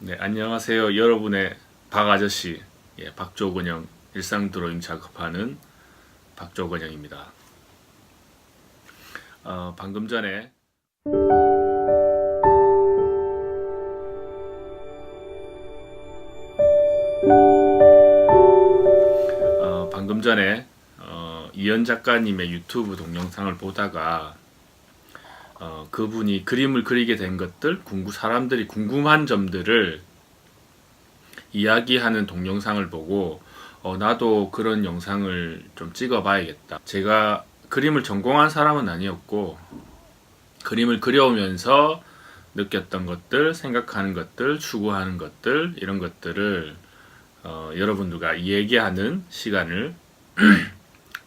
네, 안녕하세요. 여러분의 박아저씨, 박조근영 일상 드로잉 작업하는 박조근영입니다. 방금 전에 방금 전에 이현 작가님의 유튜브 동영상을 보다가 그분이 그림을 그리게 된 것들, 사람들이 궁금한 점들을 이야기하는 동영상을 보고 나도 그런 영상을 좀 찍어봐야겠다. 제가 그림을 전공한 사람은 아니었고 그림을 그려오면서 느꼈던 것들, 생각하는 것들, 추구하는 것들 이런 것들을 여러분들과 얘기하는 시간을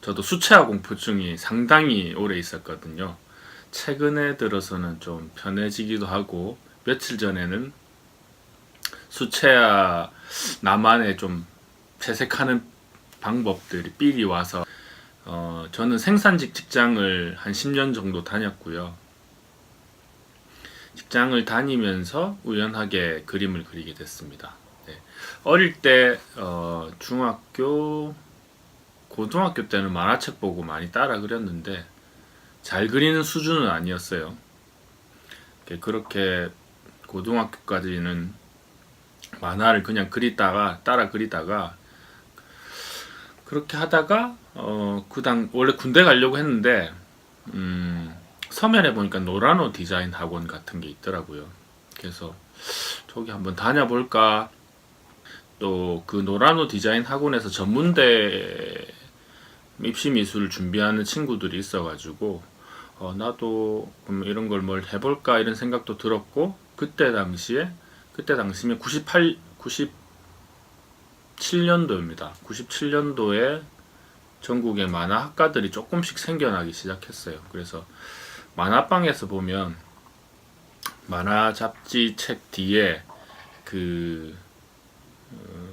저도 수채화 공포증이 상당히 오래 있었거든요. 최근에 들어서는 좀 편해지기도 하고 며칠 전에는 수채화 나만의 좀 채색하는 방법들이 삘이 와서 저는 생산직 직장을 한 10년 정도 다녔고요. 직장을 다니면서 우연하게 그림을 그리게 됐습니다. 네. 어릴 때 중학교, 고등학교 때는 만화책 보고 많이 따라 그렸는데 잘 그리는 수준은 아니었어요. 그렇게 고등학교까지는 만화를 그냥 따라 그리다가 그렇게 하다가 원래 군대 가려고 했는데 서면에 보니까 노란옷 디자인 학원 같은 게 있더라고요. 그래서 저기 한번 다녀볼까. 또 그 노란옷 디자인 학원에서 전문대 입시 미술을 준비하는 친구들이 있어가지고 나도 이런 걸 뭘 해볼까 이런 생각도 들었고 그때 당시면 97년도입니다. 97년도에 전국에 만화 학과들이 조금씩 생겨나기 시작했어요. 그래서 만화방에서 보면 만화 잡지 책 뒤에 그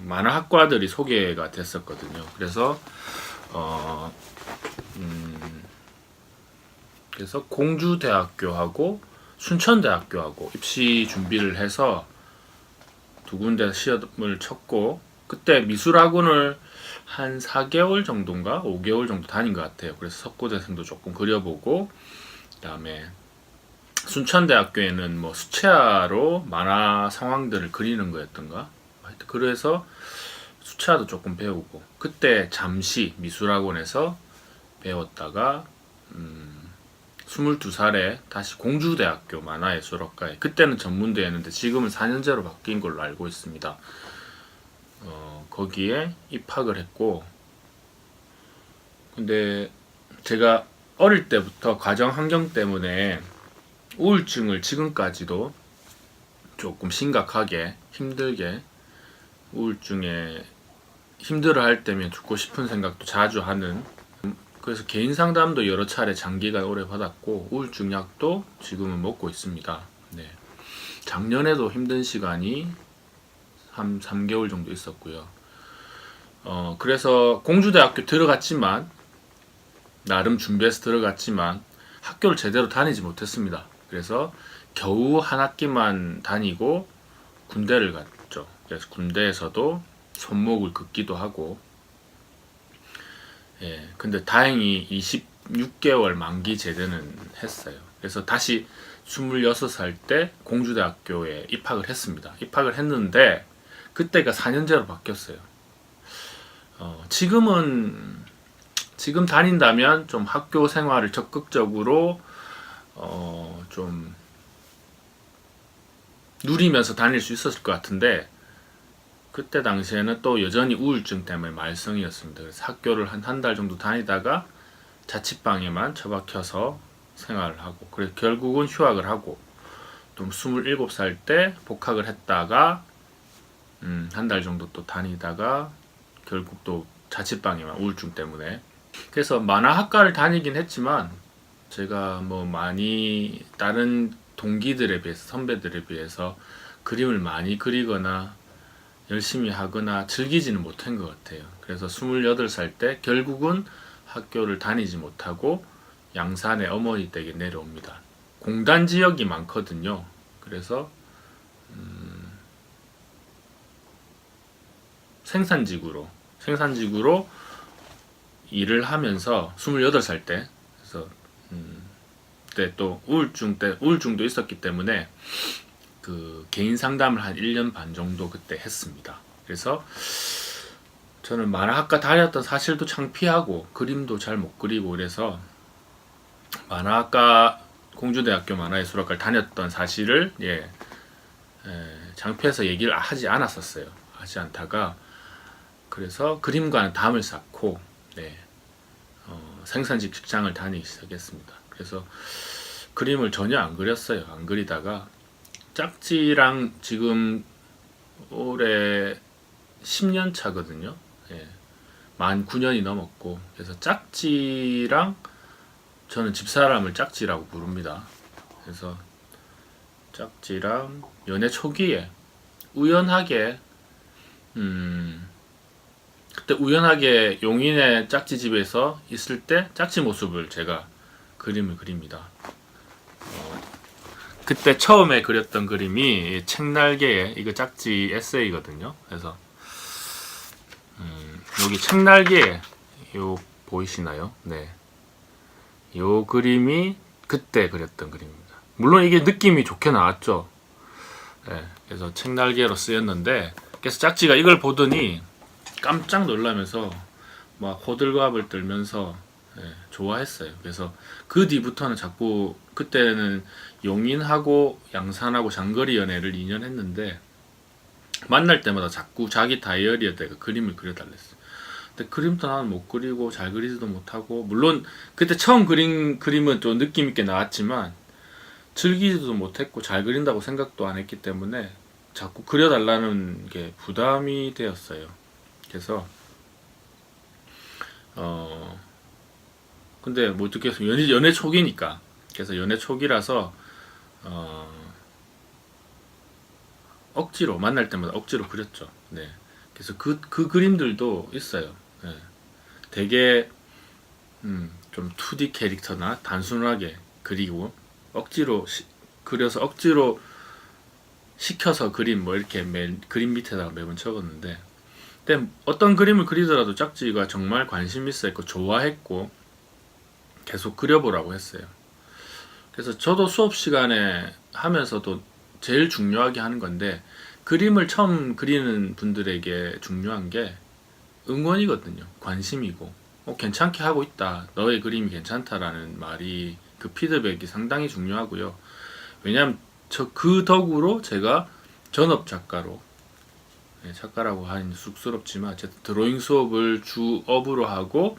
만화 학과들이 소개가 됐었거든요. 그래서 공주대학교하고 순천대학교하고 입시 준비를 해서 두 군데 시험을 쳤고 그때 미술학원을 한 4개월 정도인가 5개월 정도 다닌 것 같아요. 그래서 석고대생도 조금 그려보고 그다음에 순천대학교에는 뭐 수채화로 만화 상황들을 그리는 거였던가 하여튼 그래서 수채화도 조금 배우고 그때 잠시 미술학원에서 배웠다가 22살에 다시 공주대학교 만화예술학과에 그때는 전문대였는데 지금은 4년제로 바뀐 걸로 알고 있습니다. 거기에 입학을 했고 근데 제가 어릴 때부터 가정 환경 때문에 우울증을 지금까지도 조금 심각하게 힘들게 우울증에 힘들어 할 때면 죽고 싶은 생각도 자주 하는 그래서 개인 상담도 여러 차례 장기간 오래 받았고 우울증 약도 지금은 먹고 있습니다. 네. 작년에도 힘든 시간이 한 3개월 정도 있었고요. 그래서 공주대학교 들어갔지만 나름 준비해서 들어갔지만 학교를 제대로 다니지 못했습니다. 그래서 겨우 한 학기만 다니고 군대를 갔죠. 그래서 군대에서도 손목을 긋기도 하고 근데 다행히 26개월 만기 제대는 했어요. 그래서 다시 26살 때 공주대학교에 입학을 했습니다. 입학을 했는데 그때가 4년제로 바뀌었어요. 지금 다닌다면 좀 학교 생활을 적극적으로 좀 누리면서 다닐 수 있었을 것 같은데 그때 당시에는 또 여전히 우울증 때문에 말썽이었습니다. 그래서 학교를 한 달 정도 다니다가 자취방에만 처박혀서 생활을 하고 그래서 결국은 휴학을 하고 또 27살 때 복학을 했다가 한 달 정도 또 다니다가 결국 또 자취방에만 우울증 때문에 그래서 만화학과를 다니긴 했지만 제가 뭐 많이 다른 동기들에 비해서 선배들에 비해서 그림을 많이 그리거나 열심히 하거나 즐기지는 못한 것 같아요. 그래서 28살 때 결국은 학교를 다니지 못하고 양산의 어머니 댁에 내려옵니다. 공단 지역이 많거든요. 그래서 생산직으로 일을 하면서 28살 때, 그래서 그때 또 우울증도 있었기 때문에 그 개인 상담을 한 1년 반 정도 그때 했습니다. 그래서 저는 만화학과 다녔던 사실도 창피하고 그림도 잘 못 그리고 그래서 만화학과 공주대학교 만화예술학과를 다녔던 사실을 창피해서 얘기를 하지 않았었어요. 하지 않다가 그래서 그림과는 담을 쌓고 생산직 직장을 다니기 시작했습니다. 그래서 그림을 전혀 안 그렸어요. 안 그리다가 짝지랑 지금 올해 10년 차거든요. 만 9년이 넘었고, 그래서 짝지랑 저는 집사람을 짝지라고 부릅니다. 그래서 짝지랑 연애 초기에 우연하게 그때 우연하게 용인의 짝지 집에서 있을 때 짝지 모습을 제가 그림을 그립니다. 그때 처음에 그렸던 그림이 책날개에 이거 짝지 에세이거든요. 그래서 여기 책날개에 요 보이시나요? 네. 요 그림이 그때 그렸던 그림입니다. 물론 이게 느낌이 좋게 나왔죠. 네. 그래서 책날개로 쓰였는데 그래서 짝지가 이걸 보더니 깜짝 놀라면서 막 호들갑을 떨면서 좋아했어요. 그래서 그 뒤부터는 자꾸 그때는 용인하고 양산하고 장거리 연애를 2년 했는데 만날 때마다 자꾸 자기 다이어리에다가 그림을 그려달랬어요. 근데 그림도 나는 못 그리고 잘 그리지도 못하고 물론 그때 처음 그린 그림은 좀 느낌 있게 나왔지만 즐기지도 못했고 잘 그린다고 생각도 안 했기 때문에 자꾸 그려달라는 게 부담이 되었어요. 그래서 근데 뭐 어떻게 해서 연애 초기니까 그래서 연애 초기라서 억지로 만날 때마다 억지로 그렸죠. 네. 그래서 그 그림들도 있어요. 네. 되게 좀 2D 캐릭터나 단순하게 그리고 억지로 그려서 억지로 시켜서 그림 뭐 이렇게 그림 밑에다가 매번 적었는데 근데 어떤 그림을 그리더라도 짝지가 정말 관심 있어했고 좋아했고 계속 그려보라고 했어요. 그래서 저도 수업 시간에 하면서도 제일 중요하게 하는 건데 그림을 처음 그리는 분들에게 중요한 게 응원이거든요. 관심이고 괜찮게 하고 있다. 너의 그림이 괜찮다라는 말이 그 피드백이 상당히 중요하고요. 왜냐하면 그 덕으로 제가 전업 작가로 작가라고 하긴 쑥스럽지만 어쨌든 드로잉 수업을 주업으로 하고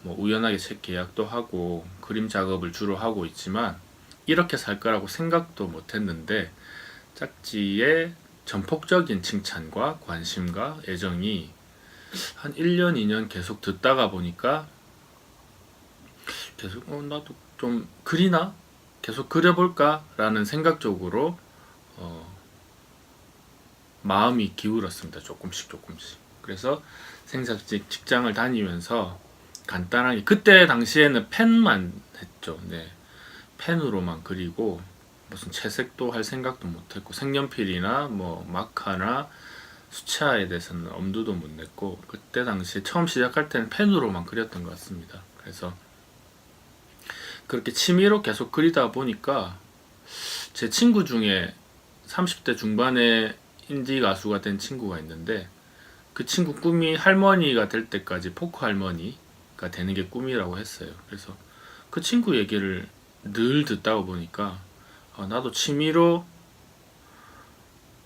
뭐 우연하게 책 계약도 하고 그림 작업을 주로 하고 있지만 이렇게 살 거라고 생각도 못 했는데 짝지의 전폭적인 칭찬과 관심과 애정이 한 1년, 2년 계속 듣다가 보니까 계속 나도 좀 그리나? 계속 그려볼까? 라는 생각적으로 마음이 기울었습니다. 조금씩. 그래서 생산직 직장을 다니면서 간단하게 그때 당시에는 펜만 했죠. 네. 펜으로만 그리고 무슨 채색도 할 생각도 못했고 색연필이나 뭐 마카나 수채화에 대해서는 엄두도 못 냈고 그때 당시에 처음 시작할 때는 펜으로만 그렸던 것 같습니다. 그래서 그렇게 취미로 계속 그리다 보니까 제 친구 중에 30대 중반에 인디 가수가 된 친구가 있는데 그 친구 꿈이 할머니가 될 때까지 포크 할머니가 되는 게 꿈이라고 했어요. 그래서 그 친구 얘기를 늘 듣다 보니까 나도 취미로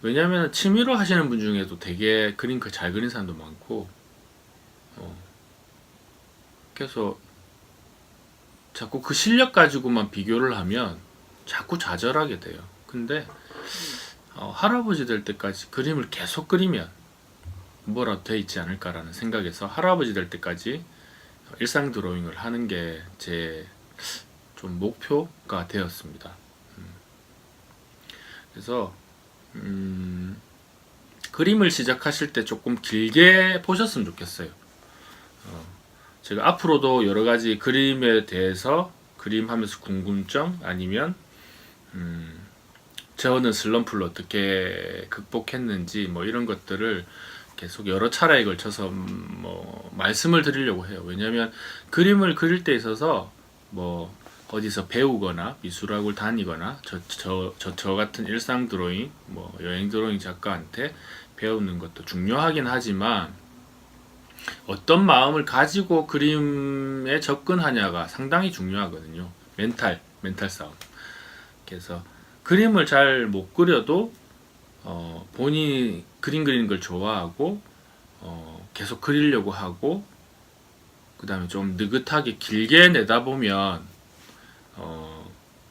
왜냐면 취미로 하시는 분 중에도 되게 그림 잘 그리는 사람도 많고 그래서 자꾸 그 실력 가지고만 비교를 하면 자꾸 좌절하게 돼요. 근데 할아버지 될 때까지 그림을 계속 그리면 뭐라도 돼 있지 않을까라는 생각에서 할아버지 될 때까지 일상 드로잉을 하는 게 제 좀 목표가 되었습니다. 그래서 그림을 시작하실 때 조금 길게 보셨으면 좋겠어요. 제가 앞으로도 여러 가지 그림에 대해서 그림하면서 궁금점 아니면 저는 슬럼프를 어떻게 극복했는지 뭐 이런 것들을 계속 여러 차례에 걸쳐서 뭐 말씀을 드리려고 해요. 왜냐하면 그림을 그릴 때 있어서 뭐 어디서 배우거나 미술학을 다니거나 저 같은 일상 드로잉, 뭐 여행 드로잉 작가한테 배우는 것도 중요하긴 하지만 어떤 마음을 가지고 그림에 접근하냐가 상당히 중요하거든요. 멘탈 싸움. 그래서 그림을 잘 못 그려도 본인이 그림 그리는 걸 좋아하고 계속 그리려고 하고 그 다음에 좀 느긋하게 길게 내다보면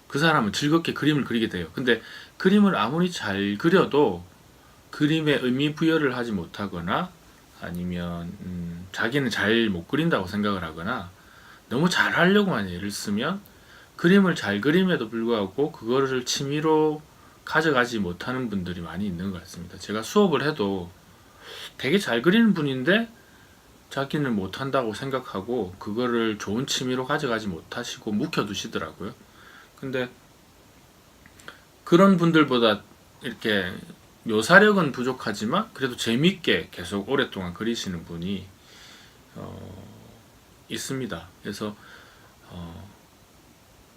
그 사람은 즐겁게 그림을 그리게 돼요. 근데 그림을 아무리 잘 그려도 그림에 의미 부여를 하지 못하거나 아니면 자기는 잘 못 그린다고 생각을 하거나 너무 잘 하려고만 애를 쓰면 그림을 잘 그림에도 불구하고 그거를 취미로 가져가지 못하는 분들이 많이 있는 것 같습니다. 제가 수업을 해도 되게 잘 그리는 분인데 자기는 못한다고 생각하고 그거를 좋은 취미로 가져가지 못하시고 묵혀두시더라고요. 근데 그런 분들보다 이렇게 묘사력은 부족하지만 그래도 재밌게 계속 오랫동안 그리시는 분이 있습니다. 그래서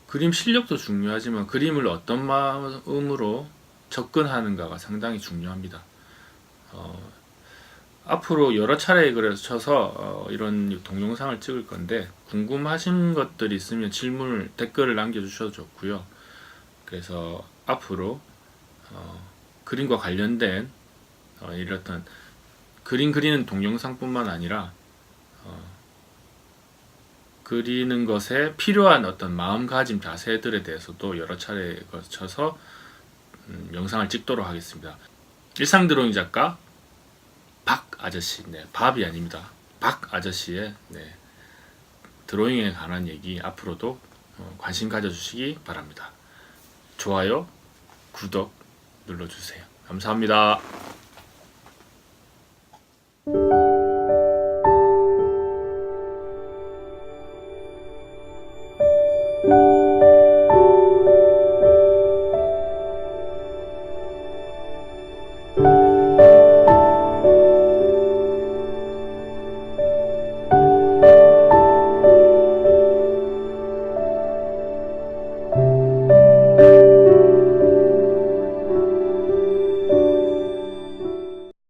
그림 실력도 중요하지만 그림을 어떤 마음으로 접근하는가가 상당히 중요합니다. 앞으로 여러 차례에 걸쳐서 이런 동영상을 찍을 건데 궁금하신 것들이 있으면 질문을 댓글을 남겨주셔도 좋고요. 그래서 앞으로 그림과 관련된 이렇던 그림 그리는 동영상뿐만 아니라 그리는 것에 필요한 어떤 마음가짐 자세들에 대해서도 여러 차례에 걸쳐서 영상을 찍도록 하겠습니다. 일상 드로잉 작가 박 아저씨, 밥이 아닙니다. 박 아저씨의 드로잉에 관한 얘기 앞으로도 관심 가져주시기 바랍니다. 좋아요, 구독 눌러주세요. 감사합니다.